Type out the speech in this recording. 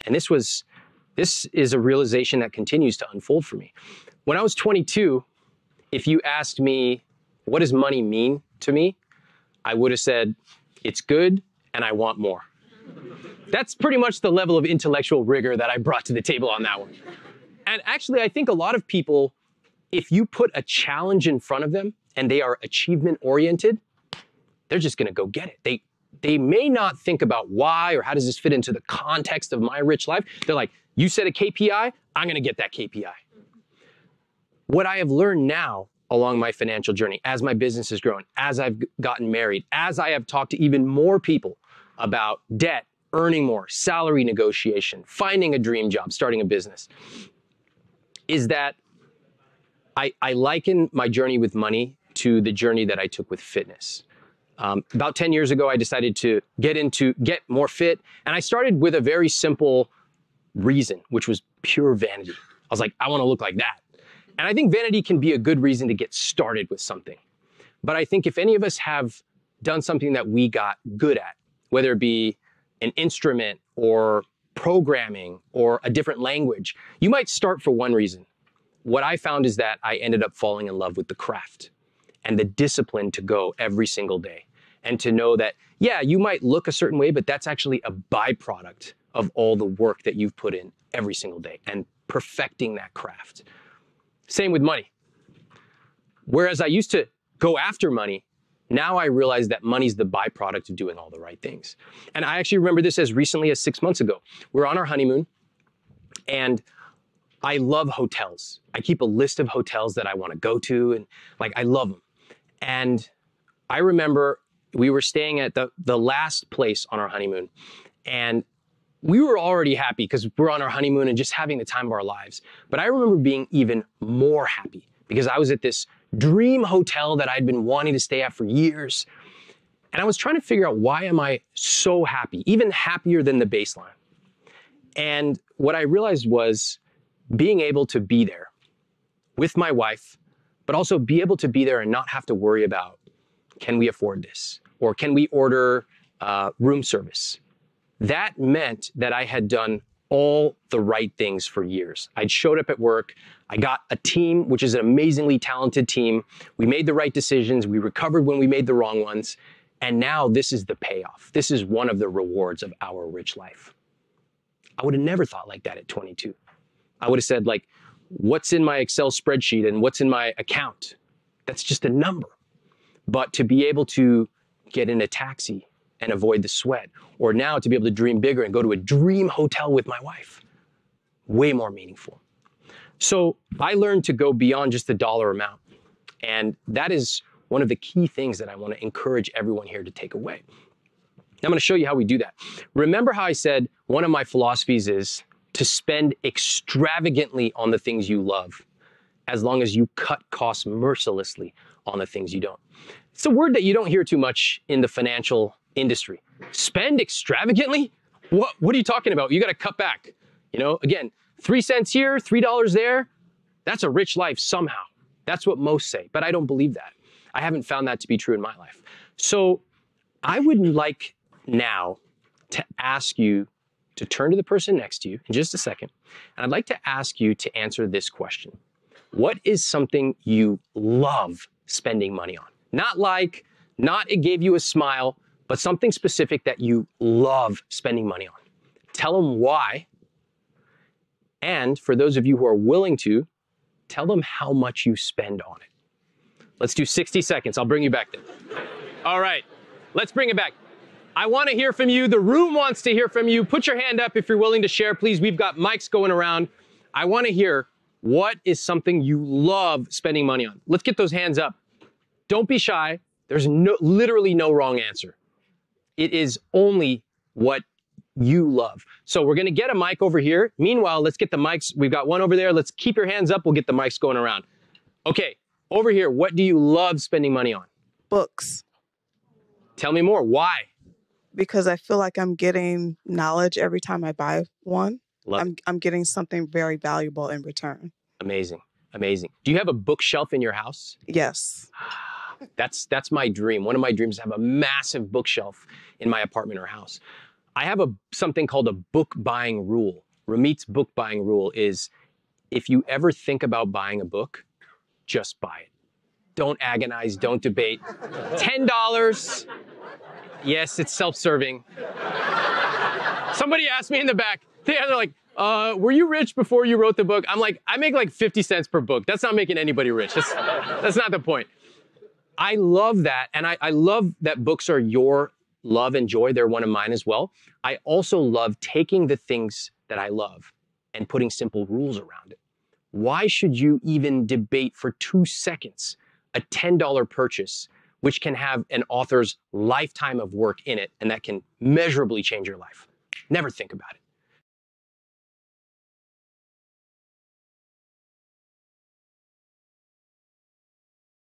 And this is a realization that continues to unfold for me. When I was 22, if you asked me, what does money mean to me? I would have said, it's good and I want more. That's pretty much the level of intellectual rigor that I brought to the table on that one. And actually, I think a lot of people, if you put a challenge in front of them and they are achievement oriented, they're just gonna go get it. They may not think about why or how does this fit into the context of my rich life. They're like, you set a KPI, I'm gonna get that KPI. What I have learned now along my financial journey, as my business has grown, as I've gotten married, as I have talked to even more people about debt, earning more, salary negotiation, finding a dream job, starting a business, is that I liken my journey with money to the journey that I took with fitness. About 10 years ago, I decided to get more fit, and I started with a very simple reason, which was pure vanity. I was like, I want to look like that. And I think vanity can be a good reason to get started with something. But I think if any of us have done something that we got good at, whether it be an instrument or programming or a different language, you might start for one reason. What I found is that I ended up falling in love with the craft and the discipline to go every single day. And to know that, yeah, you might look a certain way, but that's actually a byproduct of all the work that you've put in every single day and perfecting that craft. Same with money. Whereas I used to go after money, now I realize that money's the byproduct of doing all the right things. And I actually remember this as recently as 6 months ago. We're on our honeymoon, and I love hotels. I keep a list of hotels that I want to go to, and like, I love them. And I remember we were staying at the last place on our honeymoon, and we were already happy because we're on our honeymoon and just having the time of our lives. But I remember being even more happy because I was at this dream hotel that I'd been wanting to stay at for years. And I was trying to figure out, why am I so happy, even happier than the baseline? And what I realized was being able to be there with my wife, but also be able to be there and not have to worry about, can we afford this? Or can we order room service? That meant that I had done all the right things for years. I'd showed up at work. I got a team, which is an amazingly talented team. We made the right decisions. We recovered when we made the wrong ones. And now this is the payoff. This is one of the rewards of our rich life. I would have never thought like that at 22. I would have said, like, what's in my Excel spreadsheet and what's in my account? That's just a number. But to be able to get in a taxi and avoid the sweat, or now to be able to dream bigger and go to a dream hotel with my wife, way more meaningful. So I learned to go beyond just the dollar amount. And that is one of the key things that I want to encourage everyone here to take away. I'm going to show you how we do that. Remember how I said one of my philosophies is to spend extravagantly on the things you love, as long as you cut costs mercilessly on the things you don't. It's a word that you don't hear too much in the financial industry. Spend extravagantly? What are you talking about? You got to cut back. You know, again, 3 cents here, $3 there. That's a rich life somehow. That's what most say, but I don't believe that. I haven't found that to be true in my life. So I would like now to ask you to turn to the person next to you in just a second. And I'd like to ask you to answer this question. What is something you love spending money on? Not it gave you a smile, but something specific that you love spending money on. Tell them why. And for those of you who are willing to, tell them how much you spend on it. Let's do 60 seconds. I'll bring you back then. All right, let's bring it back. I want to hear from you. The room wants to hear from you. Put your hand up if you're willing to share, please. We've got mics going around. I want to hear, what is something you love spending money on? Let's get those hands up. Don't be shy. There's literally no wrong answer. It is only what you love. So we're going to get a mic over here. Meanwhile, let's get the mics. We've got one over there. Let's keep your hands up. We'll get the mics going around. Okay, over here, what do you love spending money on? Books. Tell me more. Why? Because I feel like I'm getting knowledge every time I buy one. I'm getting something very valuable in return. Amazing. Amazing. Do you have a bookshelf in your house? Yes. That's my dream. One of my dreams is to have a massive bookshelf in my apartment or house. I have something called a book buying rule. Ramit's book buying rule is, if you ever think about buying a book, just buy it. Don't agonize, don't debate. $10. Yes, it's self-serving. Somebody asked me in the back, they're like, were you rich before you wrote the book? I'm like, I make like 50 cents per book. That's not making anybody rich. That's not the point. I love that, and I love that books are your love and joy. They're one of mine as well. I also love taking the things that I love and putting simple rules around it. Why should you even debate for 2 seconds a $10 purchase, which can have an author's lifetime of work in it, and that can measurably change your life? Never think about it.